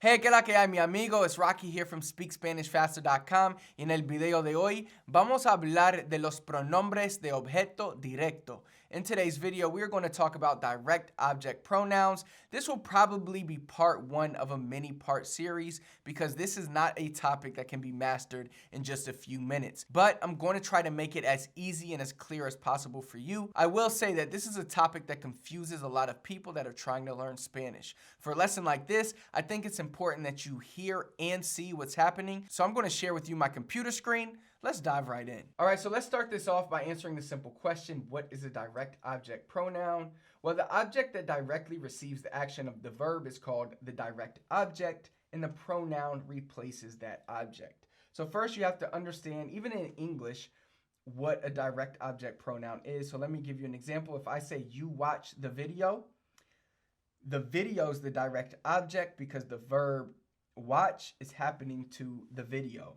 Hey, ¿qué la que hay, mi amigo? Es Rocky here from SpeakSpanishFaster.com y en el video de hoy vamos a hablar de los pronombres de objeto directo. In today's video, we are going to talk about direct object pronouns. This will probably be part one of a many-part series because this is not a topic that can be mastered in just a few minutes. But I'm going to try to make it as easy and as clear as possible for you. I will say that this is a topic that confuses a lot of people that are trying to learn Spanish. For a lesson like this, I think it's important that you hear and see what's happening. So I'm going to share with you my computer screen. Let's dive right in. All right, so let's start this off by answering the simple question, what is a direct object pronoun? Well, the object that directly receives the action of the verb is called the direct object, and the pronoun replaces that object. So first you have to understand, even in English, what a direct object pronoun is. So let me give you an example. If I say you watch the video is the direct object because the verb watch is happening to the video,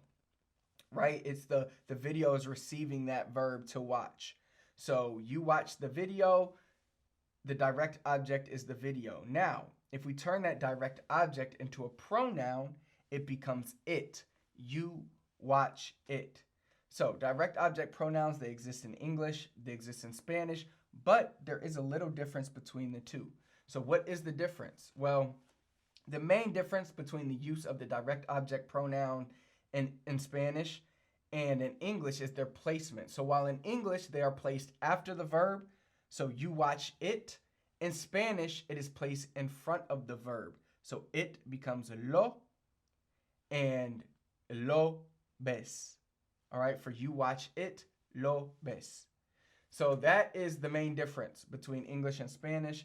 right? It's the video is receiving that verb to watch. So you watch the video, the direct object is the video. Now, if we turn that direct object into a pronoun, it becomes it. You watch it. So direct object pronouns, they exist in English, they exist in Spanish, but there is a little difference between the two. So what is the difference? Well, the main difference between the use of the direct object pronoun in Spanish and in English is their placement. So while in English they are placed after the verb, so you watch it, in Spanish it is placed in front of the verb. So it becomes lo and lo ves. All right, for you watch it, lo ves. So that is the main difference between English and Spanish.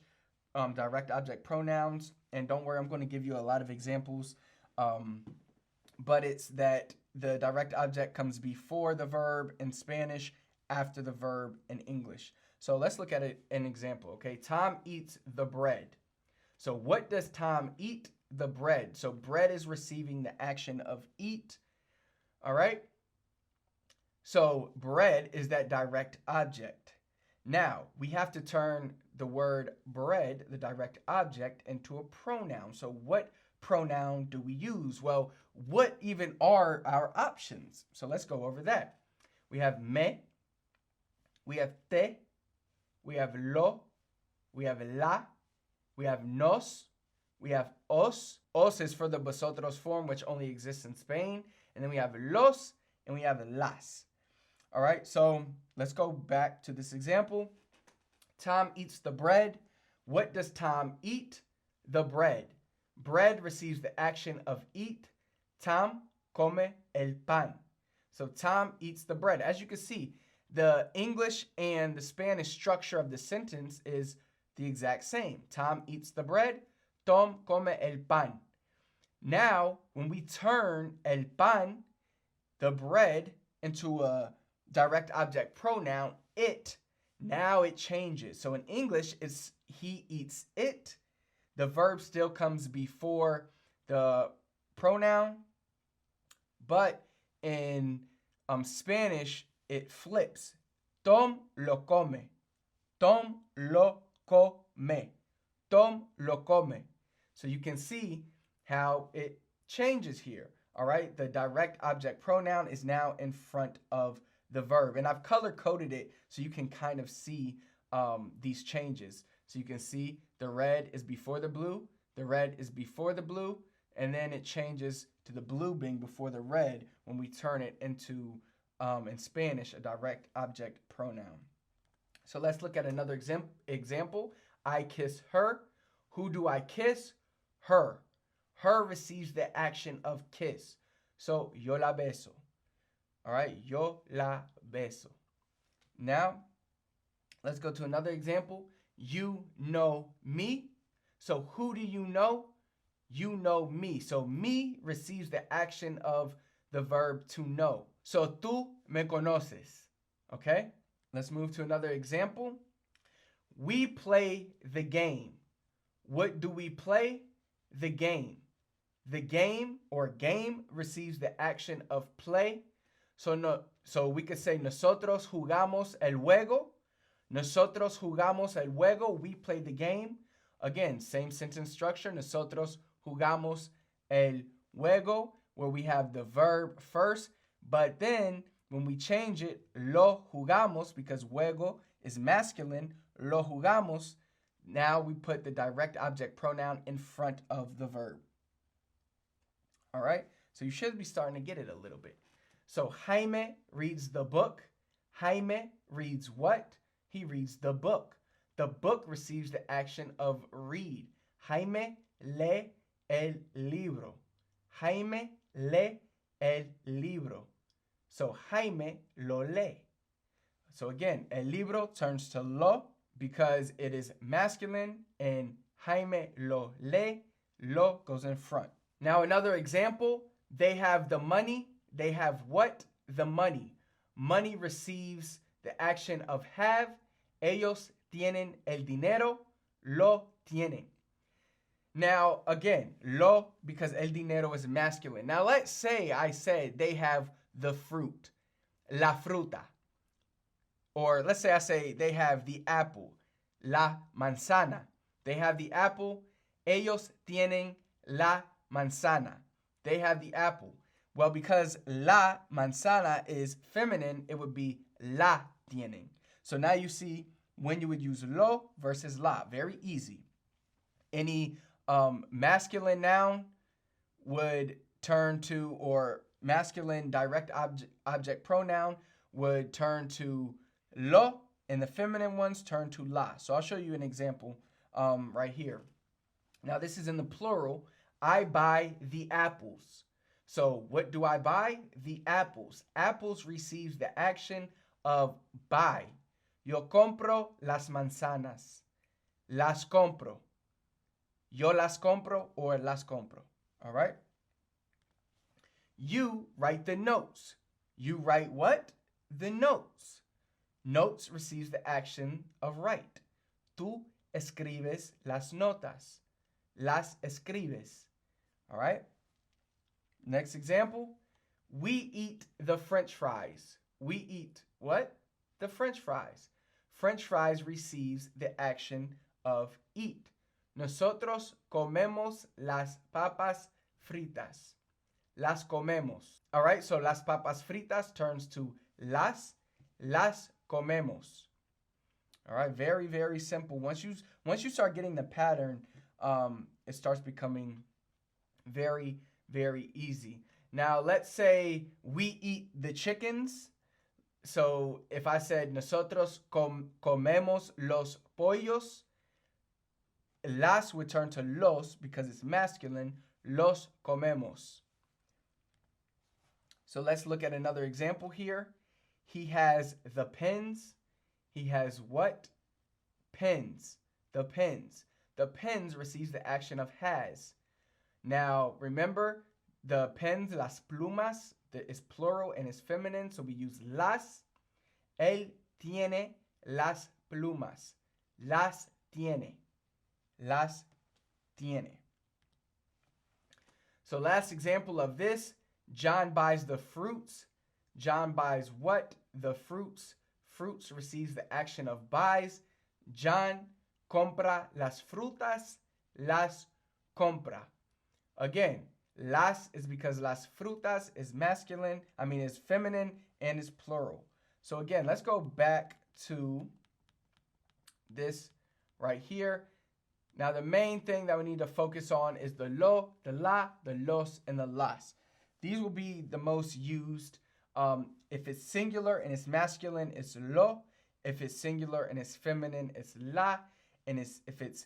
Direct object pronouns, and don't worry, I'm going to give you a lot of examples, but it's that the direct object comes before the verb in Spanish, after the verb in English. So let's look at an example, okay? Tom eats the bread. So what does Tom eat? The bread. So bread is receiving the action of eat, all right? So bread is that direct object. Now, we have to turn the word bread, the direct object, into a pronoun. So what pronoun do we use? Well, what even are our options? So let's go over that. We have me, we have te, we have lo, we have la, we have nos, we have os. Os is for the vosotros form, which only exists in Spain. And then we have los, and we have las. All right, so let's go back to this example. Tom eats the bread. What does Tom eat? The bread. Bread receives the action of eat. Tom come el pan. So Tom eats the bread. As you can see, the English and the Spanish structure of the sentence is the exact same. Tom eats the bread. Tom come el pan. Now, when we turn el pan, the bread, into a direct object pronoun, it, now it changes. So in English, it's he eats it. The verb still comes before the pronoun. But in Spanish, it flips. Tom lo come. Tom lo come. Tom lo come. So you can see how it changes here. All right, the direct object pronoun is now in front of the verb. And I've color-coded it so you can kind of see these changes. So you can see the red is before the blue, the red is before the blue, and then it changes to the blue being before the red when we turn it into, in Spanish, a direct object pronoun. So let's look at another example. I kiss her. Who do I kiss? Her. Her receives the action of kiss. So, yo la beso. All right, yo la beso. Now, let's go to another example. You know me. So, who do you know? You know me. So, me receives the action of the verb to know. So, tú me conoces. Okay, let's move to another example. We play the game. What do we play? The game. The game or game receives the action of play. So we could say nosotros jugamos el juego. Nosotros jugamos el juego. We play the game. Again, same sentence structure. Nosotros jugamos el juego, where we have the verb first, but then when we change it, lo jugamos, because juego is masculine, lo jugamos, now we put the direct object pronoun in front of the verb. All right? So you should be starting to get it a little bit. So Jaime reads the book. Jaime reads what? He reads the book. The book receives the action of read. Jaime lee el libro. Jaime lee el libro. So Jaime lo lee. So again, el libro turns to lo because it is masculine, and Jaime lo lee. Lo goes in front. Now another example, they have the money. They have what? The money. Money receives the action of have. Ellos tienen el dinero. Lo tienen. Now, again, lo, because el dinero is masculine. Now, let's say I said they have the fruit, la fruta. Or let's say I say they have the apple, la manzana. They have the apple. Ellos tienen la manzana. They have the apple. Well, because la manzana is feminine, it would be la tienen. So now you see when you would use lo versus la. Very easy. Any masculine noun would turn to, or masculine direct object pronoun would turn to lo, and the feminine ones turn to la. So I'll show you an example right here. Now this is in the plural. I buy the apples. So what do I buy? The apples. Apples receives the action of buy. Yo compro las manzanas. Las compro. Yo las compro, or las compro. All right? You write the notes. You write what? The notes. Notes receives the action of write. Tú escribes las notas. Las escribes. All right? Next example. We eat the French fries. We eat what? The French fries. French fries receives the action of eat. Nosotros comemos las papas fritas. Las comemos. All right, so las papas fritas turns to las comemos. All right, very, very simple. Once you start getting the pattern, it starts becoming very, very easy. Now, let's say we eat the chickens. So if I said nosotros comemos los pollos, las would turn to los because it's masculine. Los comemos. So let's look at another example here. He has the pens. He has what? Pens. The pens. The pens receives the action of has. Now, remember, the pens, las plumas, is plural and is feminine, so we use las. Él tiene las plumas. Las tiene. Las tiene. So last example of this, John buys the fruits. John buys what? The fruits. Fruits receives the action of buys. John compra las frutas. Las compra. Again, las is because las frutas is masculine, is feminine, and is plural. So again, let's go back to this right here. Now the main thing that we need to focus on is the lo, the la, the los, and the las. These will be the most used. If it's singular and it's masculine, it's lo. If it's singular and it's feminine, it's la. And if it's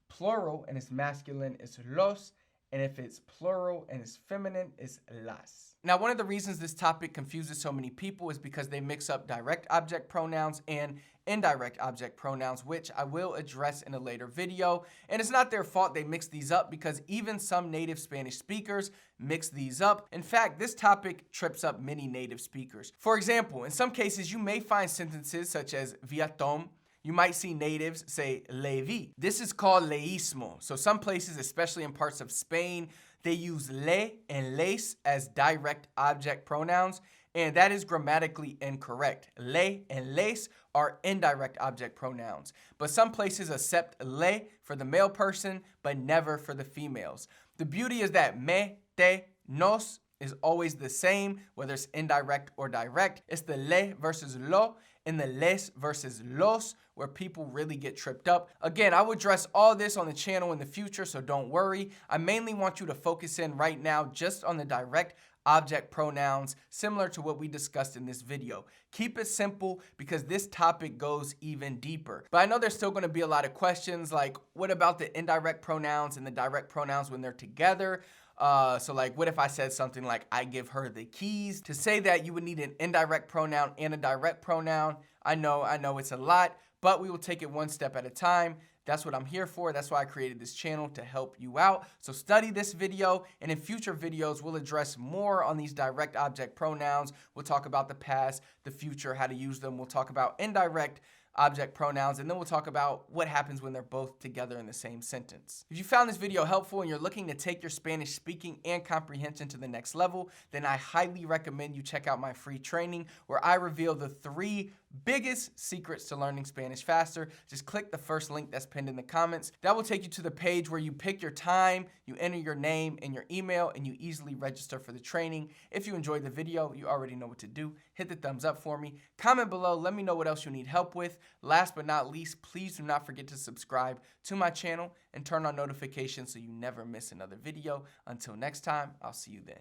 plural and it's masculine, it's los. And if it's plural and it's feminine, it's las. Now, one of the reasons this topic confuses so many people is because they mix up direct object pronouns and indirect object pronouns, which I will address in a later video. And it's not their fault they mix these up, because even some native Spanish speakers mix these up. In fact, this topic trips up many native speakers. For example, in some cases, you may find sentences such as viatom. You might see natives say le vi. This is called leísmo. So some places, especially in parts of Spain, they use le and les as direct object pronouns, and that is grammatically incorrect. Le and les are indirect object pronouns, but some places accept le for the male person, but never for the females. The beauty is that me, te, nos is always the same, whether it's indirect or direct. It's the le versus lo and the les versus los where people really get tripped up. Again, I will address all this on the channel in the future, so don't worry. I mainly want you to focus in right now just on the direct object pronouns, similar to what we discussed in this video. Keep it simple because this topic goes even deeper. But I know there's still gonna be a lot of questions like, what about the indirect pronouns and the direct pronouns when they're together? So like, what if I said something like, I give her the keys? To say that, you would need an indirect pronoun and a direct pronoun. I know it's a lot, but we will take it one step at a time. That's what I'm here for. That's why I created this channel, to help you out. So study this video, and in future videos, we'll address more on these direct object pronouns. We'll talk about the past, the future, how to use them. We'll talk about indirect object pronouns, and then we'll talk about what happens when they're both together in the same sentence. If you found this video helpful and you're looking to take your Spanish speaking and comprehension to the next level, then I highly recommend you check out my free training where I reveal the 3 biggest secrets to learning Spanish faster. Just click the first link that's pinned in the comments. That will take you to the page where you pick your time, you enter your name and your email, and you easily register for the training. If you enjoyed the video, you already know what to do. Hit the thumbs up for me. Comment below, let me know what else you need help with. Last but not least, please do not forget to subscribe to my channel and turn on notifications so you never miss another video. Until next time, I'll see you then.